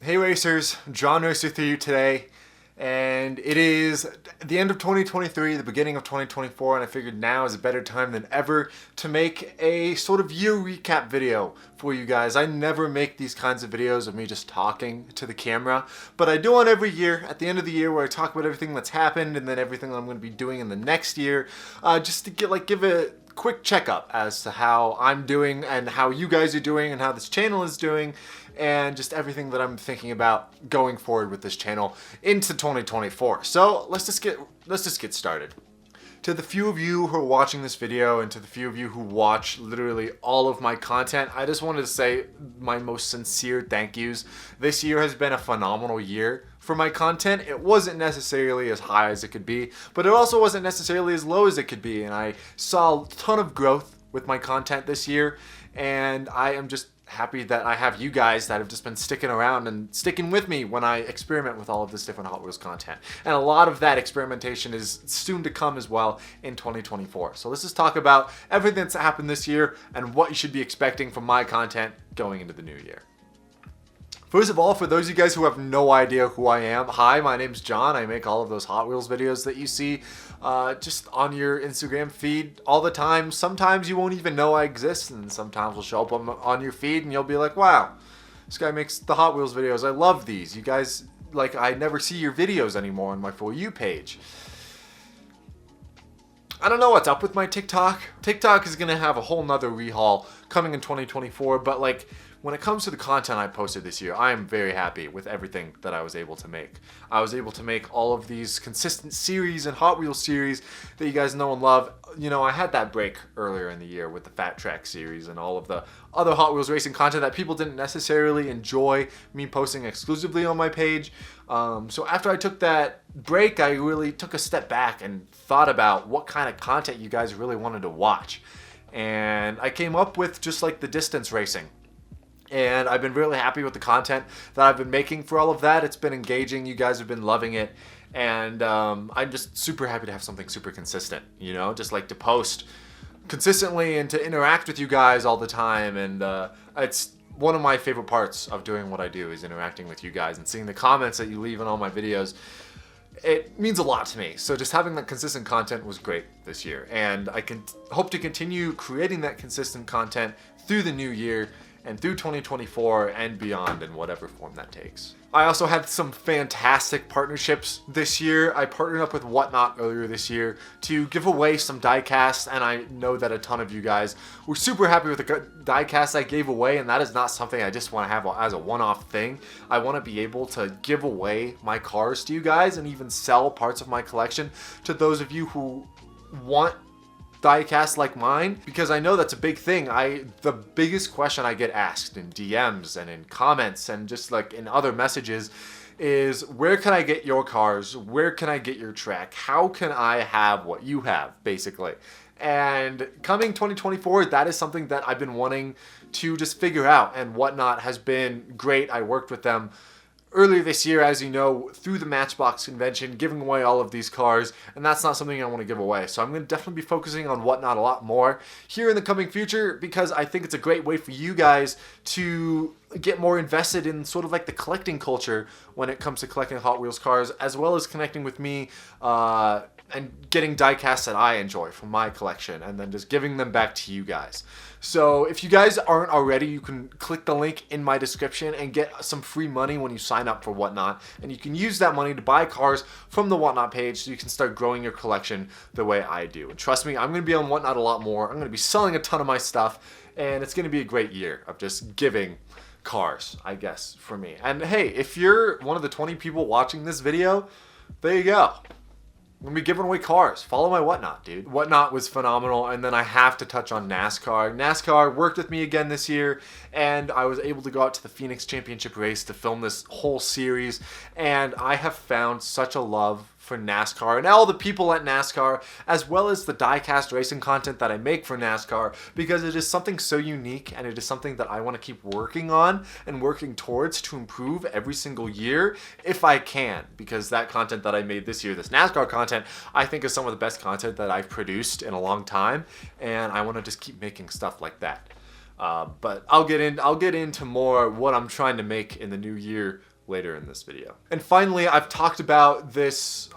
Hey racers, John Racer with you today, and it is the end of 2023, the beginning of 2024, and I figured now is a better time than ever to make a sort of year recap video for you guys. I never make these kinds of videos of me just talking to the camera, but I do one every year at the end of the year where I talk about everything that's happened and then everything that I'm going to be doing in the next year, just to give a quick checkup as to how I'm doing and how you guys are doing and how this channel is doing, and just everything that I'm thinking about going forward with this channel into 2024. So let's just get started. To the few of you who are watching this video and to the few of you who watch literally all of my content, I just wanted to say my most sincere thank yous. This year has been a phenomenal year for my content. It wasn't necessarily as high as it could be, but it also wasn't necessarily as low as it could be, and I saw a ton of growth with my content this year, and I am just happy that I have you guys that have just been sticking around and sticking with me when I experiment with all of this different Hot Wheels content. And a lot of that experimentation is soon to come as well in 2024. So let's just talk about everything that's happened this year and what you should be expecting from my content going into the new year. First of all, for those of you guys who have no idea who I am, hi, my name's John. I make all of those Hot Wheels videos that you see just on your Instagram feed all the time. Sometimes you won't even know I exist, and sometimes will show up on your feed and you'll be like, wow, this guy makes the Hot Wheels videos. I love these. You guys, like, I never see your videos anymore on my For You page. I don't know what's up with my TikTok. TikTok is going to have a whole nother rehaul coming in 2024, but like, when it comes to the content I posted this year, I am very happy with everything that I was able to make. I was able to make all of these consistent series and Hot Wheels series that you guys know and love. You know, I had that break earlier in the year with the Fat Track series and all of the other Hot Wheels racing content that people didn't necessarily enjoy me posting exclusively on my page. So after I took that break, I really took a step back and thought about what kind of content you guys really wanted to watch. And I came up with just like the distance racing. And I've been really happy with the content that I've been making for all of that. It's been engaging. You guys have been loving it. And I'm just super happy to have something super consistent, you know, just like to post consistently and to interact with you guys all the time. And it's one of my favorite parts of doing what I do is interacting with you guys and seeing the comments that you leave on all my videos. It means a lot to me. So just having that consistent content was great this year. And I can hope to continue creating that consistent content through the new year and through 2024 and beyond in whatever form that takes. I also had some fantastic partnerships this year. I partnered up with Whatnot earlier this year to give away some diecasts, and I know that a ton of you guys were super happy with the diecasts I gave away, and that is not something I just want to have as a one-off thing. I want to be able to give away my cars to you guys and even sell parts of my collection to those of you who want diecast like mine, because I know that's a big thing. The biggest question I get asked in DMs and in comments and just like in other messages is, where can I get your cars? Where can I get your track? How can I have what you have, basically? And coming 2024, that is something that I've been wanting to just figure out, and Whatnot has been great. I worked with them earlier this year, as you know, through the Matchbox convention, giving away all of these cars, and that's not something I want to give away. So I'm going to definitely be focusing on Whatnot a lot more here in the coming future, because I think it's a great way for you guys to get more invested in sort of like the collecting culture when it comes to collecting Hot Wheels cars, as well as connecting with me and getting diecasts that I enjoy from my collection and then just giving them back to you guys. So if you guys aren't already, you can click the link in my description and get some free money when you sign up for Whatnot, and you can use that money to buy cars from the Whatnot page so you can start growing your collection the way I do. And trust me, I'm going to be on Whatnot a lot more. I'm going to be selling a ton of my stuff, and it's going to be a great year of just giving cars, I guess, for me. And hey, if you're one of the 20 people watching this video, there you go. I'm gonna be giving away cars. Follow my Whatnot, dude. Whatnot was phenomenal. And then I have to touch on NASCAR. NASCAR worked with me again this year, and I was able to go out to the Phoenix Championship race to film this whole series. And I have found such a love for NASCAR and all the people at NASCAR, as well as the diecast racing content that I make for NASCAR, because it is something so unique, and it is something that I want to keep working on and working towards to improve every single year if I can, because that content that I made this year, this NASCAR content, I think is some of the best content that I've produced in a long time, and I want to just keep making stuff like that. But I'll get into more what I'm trying to make in the new year later in this video. And finally, I've talked about this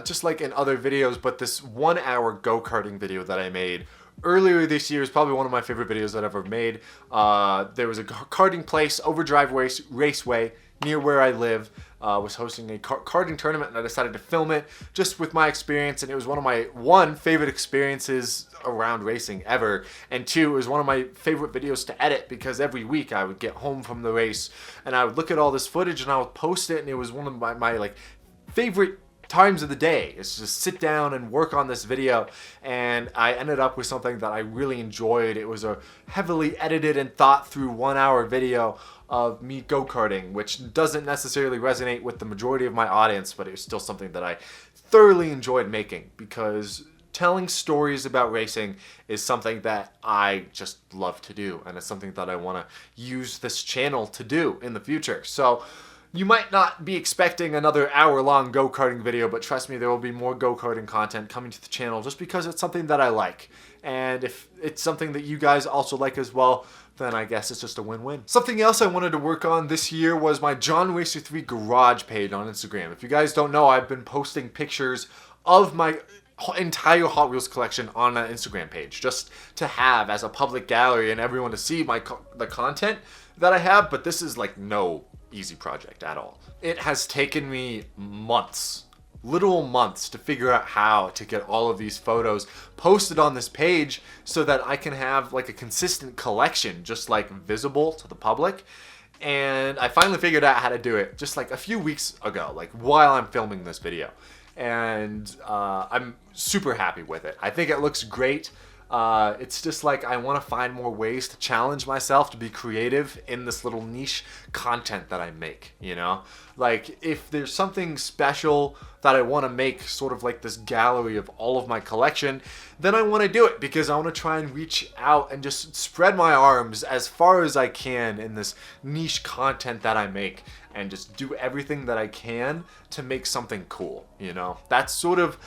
just like in other videos, but this 1 hour go-karting video that I made earlier this year is probably one of my favorite videos that I've ever made. There was a karting place, Overdrive Raceway, near where I live, was hosting a karting tournament, and I decided to film it just with my experience. And it was one of my favorite experiences around racing ever, and two, it was one of my favorite videos to edit, because every week I would get home from the race and I would look at all this footage and I would post it, and it was one of my like favorite times of the day. It's just sit down and work on this video, and I ended up with something that I really enjoyed. It was a heavily edited and thought through 1 hour video of me go-karting, which doesn't necessarily resonate with the majority of my audience, but it was still something that I thoroughly enjoyed making, because telling stories about racing is something that I just love to do, and it's something that I want to use this channel to do in the future. So you might not be expecting another hour-long go-karting video, but trust me, there will be more go-karting content coming to the channel, just because it's something that I like. And if it's something that you guys also like as well, then I guess it's just a win-win. Something else I wanted to work on this year was my John Racer 3 garage page on Instagram. If you guys don't know, I've been posting pictures of my entire Hot Wheels collection on an Instagram page, just to have as a public gallery and everyone to see the content that I have. But this is like no easy project at all. It has taken me months, literal months, to figure out how to get all of these photos posted on this page so that I can have like a consistent collection, just like visible to the public. And I finally figured out how to do it just like a few weeks ago, like while I'm filming this video. And I'm super happy with it. I think it looks great. It's just like I want to find more ways to challenge myself to be creative in this little niche content that I make, you know? Like, if there's something special that I want to make, sort of like this gallery of all of my collection, then I want to do it, because I want to try and reach out and just spread my arms as far as I can in this niche content that I make, and just do everything that I can to make something cool, you know? That's sort of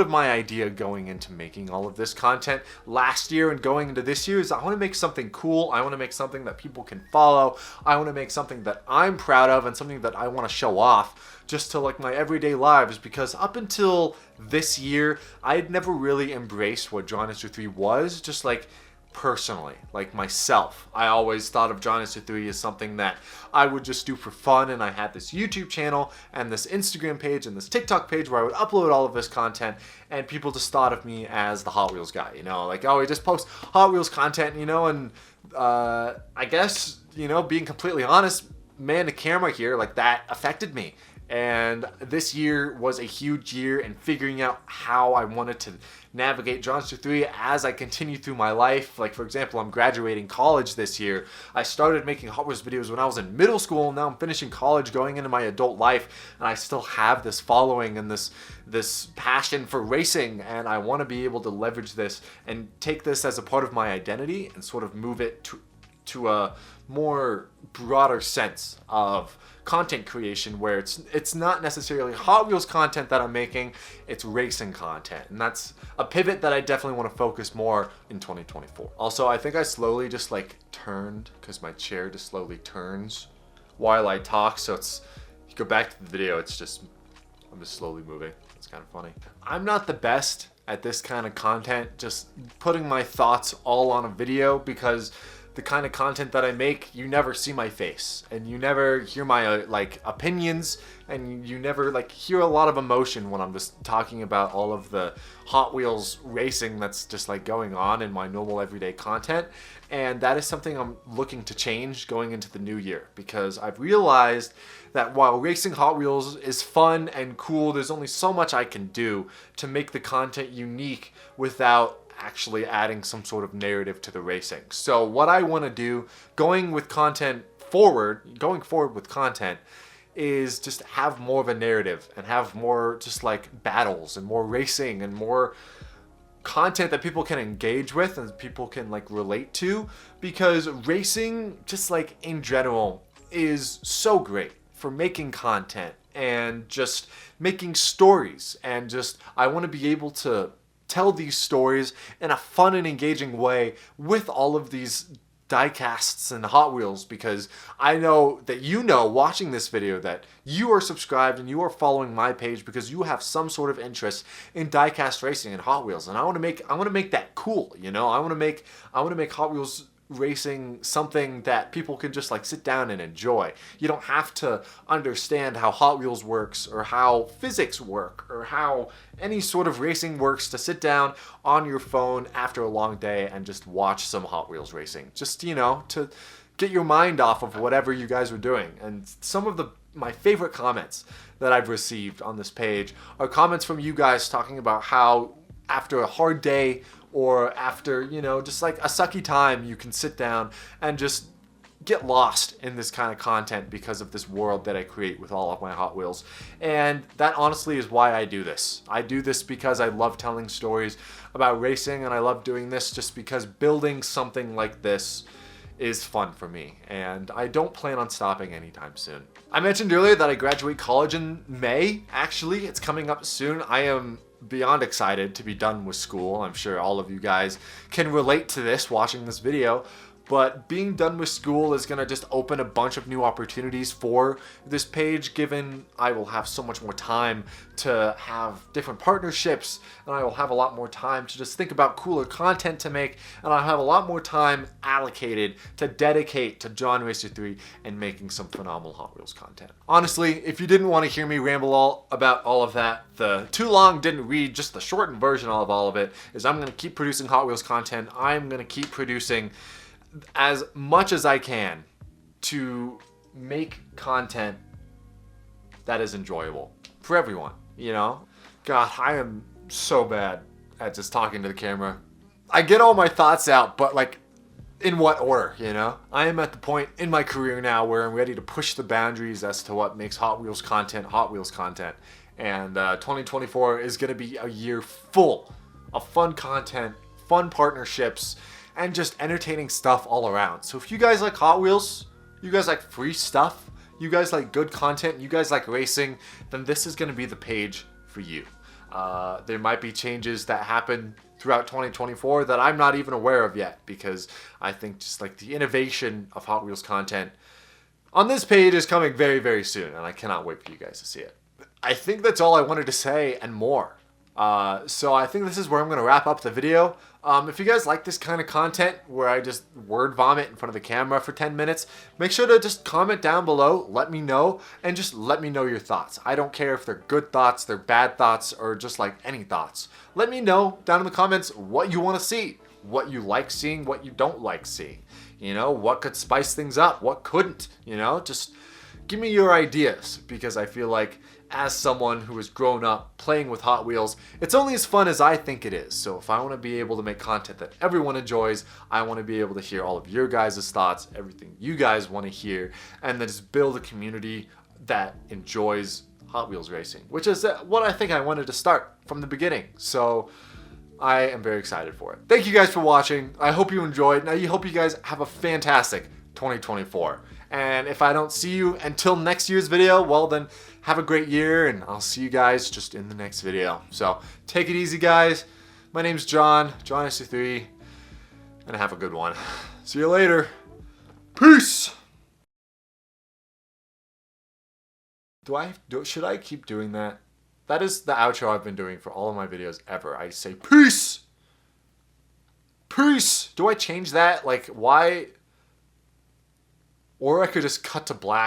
my idea going into making all of this content last year and going into this year, is I want to make something cool. I want to make something that people can follow. I want to make something that I'm proud of and something that I want to show off just to like my everyday lives, because up until this year, I had never really embraced what John Racer 3 was, just like personally, like myself. I always thought of John Racer 3 as something that I would just do for fun, and I had this YouTube channel and this Instagram page and this TikTok page where I would upload all of this content, and people just thought of me as the Hot Wheels guy, you know, like, oh, he just posts Hot Wheels content, you know. And I guess, you know, being completely honest, man to camera here, like, that affected me. And this year was a huge year in figuring out how I wanted to navigate John Racer 3 as I continue through my life. Like, for example, I'm graduating college this year. I started making Hot Wheels videos when I was in middle school, and now I'm finishing college, going into my adult life, and I still have this following and this passion for racing, and I want to be able to leverage this and take this as a part of my identity and sort of move it to a more broader sense of content creation, where it's not necessarily Hot Wheels content that I'm making, it's racing content. And that's a pivot that I definitely want to focus more in 2024. Also, I think I slowly just like turned, because my chair just slowly turns while I talk, so it's, you go back to the video, it's just, I'm just slowly moving. It's kind of funny. I'm not the best at this kind of content, just putting my thoughts all on a video, because the kind of content that I make, you never see my face, and you never hear my like opinions, and you never like hear a lot of emotion when I'm just talking about all of the Hot Wheels racing that's just like going on in my normal everyday content. And that is something I'm looking to change going into the new year, because I've realized that while racing Hot Wheels is fun and cool, there's only so much I can do to make the content unique without actually adding some sort of narrative to the racing. So what I want to do going forward with content is just have more of a narrative, and have more just like battles and more racing and more content that people can engage with and people can like relate to, because racing, just like in general, is so great for making content and just making stories. And just, I want to be able to tell these stories in a fun and engaging way with all of these diecasts and Hot Wheels, because I know that watching this video that you are subscribed and you are following my page because you have some sort of interest in diecast racing and Hot Wheels, and I want to make that cool, you know. I want to make Hot Wheels racing something that people can just like sit down and enjoy. You don't have to understand how Hot Wheels works or how physics work or how any sort of racing works to sit down on your phone after a long day and just watch some Hot Wheels racing. Just, you know, to get your mind off of whatever you guys are doing. And some of my favorite comments that I've received on this page are comments from you guys talking about how after a hard day or after, you know, just like a sucky time, you can sit down and just get lost in this kind of content because of this world that I create with all of my Hot Wheels. And that honestly is why I do this. I do this because I love telling stories about racing, and I love doing this just because building something like this is fun for me, and I don't plan on stopping anytime soon. I mentioned earlier that I graduate college in May. Actually, it's coming up soon. I am beyond excited to be done with school. I'm sure all of you guys can relate to this watching this video, but being done with school is going to just open a bunch of new opportunities for this page, given I will have so much more time to have different partnerships, and I will have a lot more time to just think about cooler content to make, and I'll have a lot more time allocated to dedicate to John Racer 3 and making some phenomenal Hot Wheels content. Honestly, if you didn't want to hear me ramble about all of that, the too long didn't read, just the shortened version of all of it is I'm going to keep producing Hot Wheels content. I'm going to keep producing as much as I can to make content that is enjoyable for everyone, you know? God, I am so bad at just talking to the camera. I get all my thoughts out, but like, in what order, you know? I am at the point in my career now where I'm ready to push the boundaries as to what makes Hot Wheels content Hot Wheels content. And 2024 is gonna be a year full of fun content, fun partnerships, and just entertaining stuff all around. So if you guys like Hot Wheels, you guys like free stuff, you guys like good content, you guys like racing, then this is going to be the page for you. There might be changes that happen throughout 2024 that I'm not even aware of yet, because I think just like the innovation of Hot Wheels content on this page is coming very, very soon, and I cannot wait for you guys to see it. I think that's all I wanted to say and more. So I think this is where I'm going to wrap up the video. If you guys like this kind of content where I just word vomit in front of the camera for 10 minutes, make sure to just comment down below, let me know, and just let me know your thoughts. I don't care if they're good thoughts, they're bad thoughts, or just like any thoughts. Let me know down in the comments what you want to see, what you like seeing, what you don't like seeing. You know, what could spice things up, what couldn't, you know, just give me your ideas, because I feel like as someone who has grown up playing with Hot Wheels, it's only as fun as I think it is. So if I want to be able to make content that everyone enjoys, I want to be able to hear all of your guys' thoughts, everything you guys want to hear, and then just build a community that enjoys Hot Wheels racing, which is what I think I wanted to start from the beginning. So I am very excited for it. Thank you guys for watching. I hope you enjoyed. Now, I hope you guys have a fantastic 2024. And if I don't see you until next year's video, well then, have a great year, and I'll see you guys just in the next video. So, take it easy, guys. My name's John SC3, and have a good one. See you later. Peace! Should I keep doing that? That is the outro I've been doing for all of my videos ever. I say, peace! Peace! Do I change that? Like, why? Or I could just cut to black.